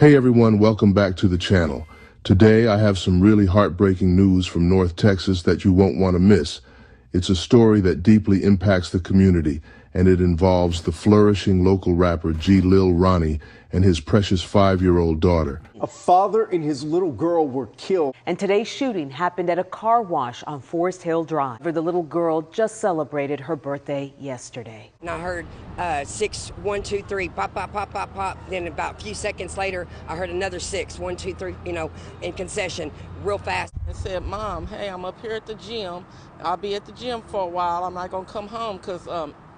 Hey everyone, welcome back to the channel. Today I have some really heartbreaking news from North Texas that you won't want to miss. It's a story that deeply impacts the community, and it involves the flourishing local rapper G Lil Ronnie and his precious 5-year-old daughter. A father and his little girl were killed. And today's shooting happened at a car wash on Forest Hill Drive, where the little girl just celebrated her birthday yesterday. And I heard 6, 1, 2, 3, pop, pop, pop, pop, pop. Then about a few seconds later, I heard another 6, 1, 2, 3, in concession, real fast. I said, Mom, hey, I'm up here at the gym. I'll be at the gym for a while. I'm not going to come home because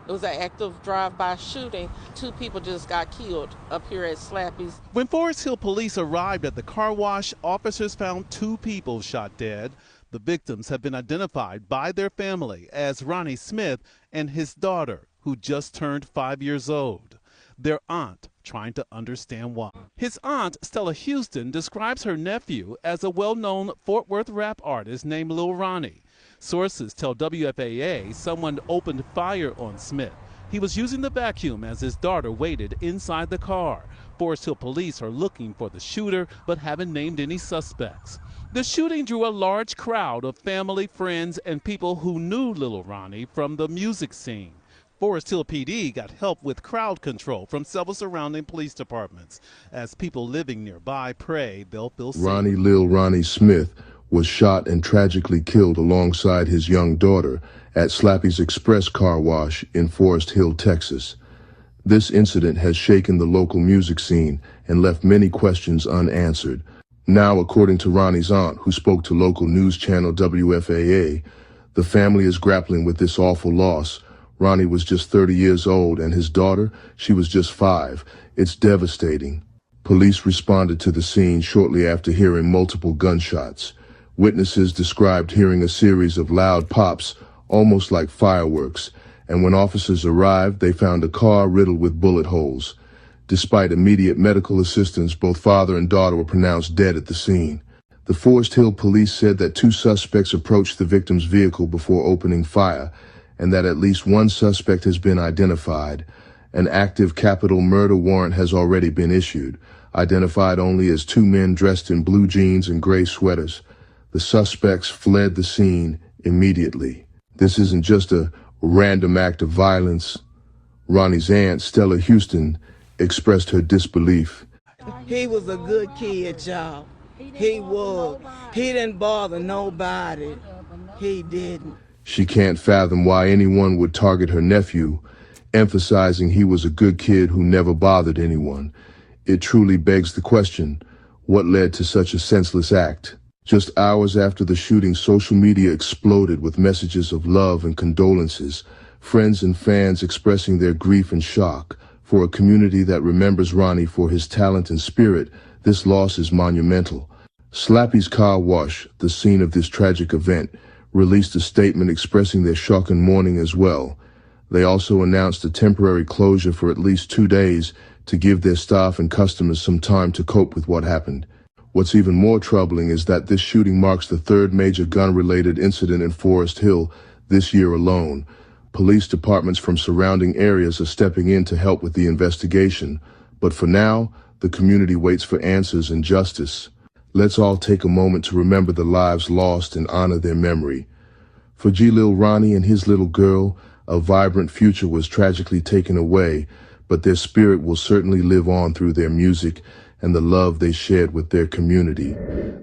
it was an active drive-by shooting. 2 people just got killed up here at Slappy's. When Forest Hill police arrived at the car wash, officers found 2 people shot dead. The victims have been identified by their family as Ronnie Smith and his daughter, who just turned 5 years old. Their aunt trying to understand why. His aunt, Stella Houston, describes her nephew as a well-known Fort Worth rap artist named Lil Ronnie. Sources tell WFAA someone opened fire on Smith. He was using the vacuum as his daughter waited inside the car. Forest Hill police are looking for the shooter but haven't named any suspects. The shooting drew a large crowd of family, friends, and people who knew Lil Ronnie from the music scene. Forest Hill PD got help with crowd control from several surrounding police departments. As people living nearby pray they'll feel safe. Lil Ronnie Smith was shot and tragically killed alongside his young daughter at Slappy's Express Car Wash in Forest Hill, Texas. This incident has shaken the local music scene and left many questions unanswered. Now, according to Ronnie's aunt, who spoke to local news channel WFAA, the family is grappling with this awful loss. Ronnie was just 30 years old and his daughter, she was just 5. It's devastating. Police responded to the scene shortly after hearing multiple gunshots. Witnesses described hearing a series of loud pops, almost like fireworks, and when officers arrived, they found a car riddled with bullet holes. Despite immediate medical assistance, both father and daughter were pronounced dead at the scene. The Forest Hill police said that 2 suspects approached the victim's vehicle before opening fire, and that at least 1 suspect has been identified. An active capital murder warrant has already been issued, identified only as 2 men dressed in blue jeans and gray sweaters. The suspects fled the scene immediately. This isn't just a random act of violence. Ronnie's aunt, Stella Houston, expressed her disbelief. He was a good kid, y'all. He was. He didn't bother nobody. He didn't. She can't fathom why anyone would target her nephew, emphasizing he was a good kid who never bothered anyone. It truly begs the question, what led to such a senseless act? Just hours after the shooting, social media exploded with messages of love and condolences, friends and fans expressing their grief and shock. For a community that remembers Ronnie for his talent and spirit, this loss is monumental. Slappy's Car Wash, the scene of this tragic event, released a statement expressing their shock and mourning as well. They also announced a temporary closure for at least 2 days to give their staff and customers some time to cope with what happened. What's even more troubling is that this shooting marks the 3rd major gun-related incident in Forest Hill this year alone. Police departments from surrounding areas are stepping in to help with the investigation. But for now, the community waits for answers and justice. Let's all take a moment to remember the lives lost and honor their memory. For G Lil Ronnie and his little girl, a vibrant future was tragically taken away, but their spirit will certainly live on through their music and the love they shared with their community.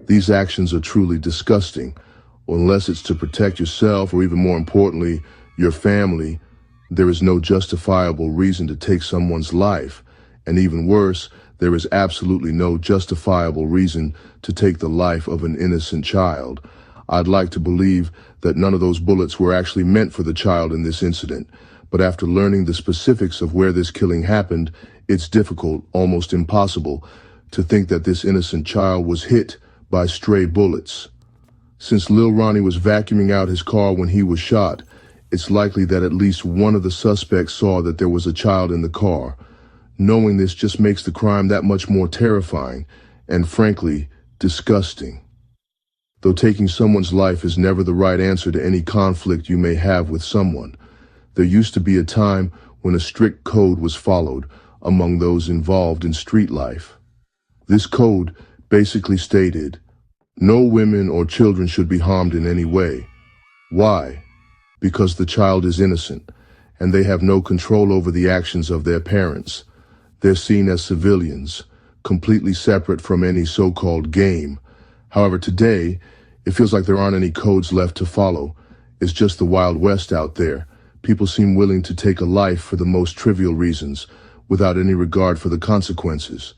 These actions are truly disgusting. Unless it's to protect yourself or even more importantly, your family, there is no justifiable reason to take someone's life. And even worse, there is absolutely no justifiable reason to take the life of an innocent child. I'd like to believe that none of those bullets were actually meant for the child in this incident. But after learning the specifics of where this killing happened, it's difficult, almost impossible, to think that this innocent child was hit by stray bullets. Since Lil Ronnie was vacuuming out his car when he was shot, it's likely that at least one of the suspects saw that there was a child in the car. Knowing this just makes the crime that much more terrifying and, frankly, disgusting. Though taking someone's life is never the right answer to any conflict you may have with someone, there used to be a time when a strict code was followed among those involved in street life. This code basically stated, no women or children should be harmed in any way. Why? Because the child is innocent, and they have no control over the actions of their parents. They're seen as civilians, completely separate from any so-called game. However, today, it feels like there aren't any codes left to follow. It's just the Wild West out there. People seem willing to take a life for the most trivial reasons, without any regard for the consequences.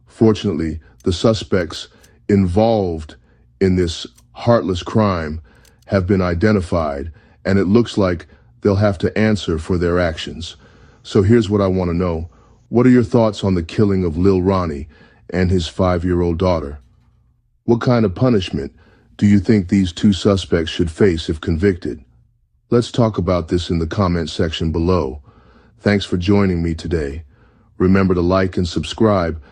Fortunately, the suspects involved in this heartless crime have been identified, and it looks like they'll have to answer for their actions. So here's what I want to know. What are your thoughts on the killing of Lil Ronnie and his 5-year-old daughter? What kind of punishment do you think these two suspects should face if convicted? Let's talk about this in the comment section below. Thanks for joining me today. Remember to like and subscribe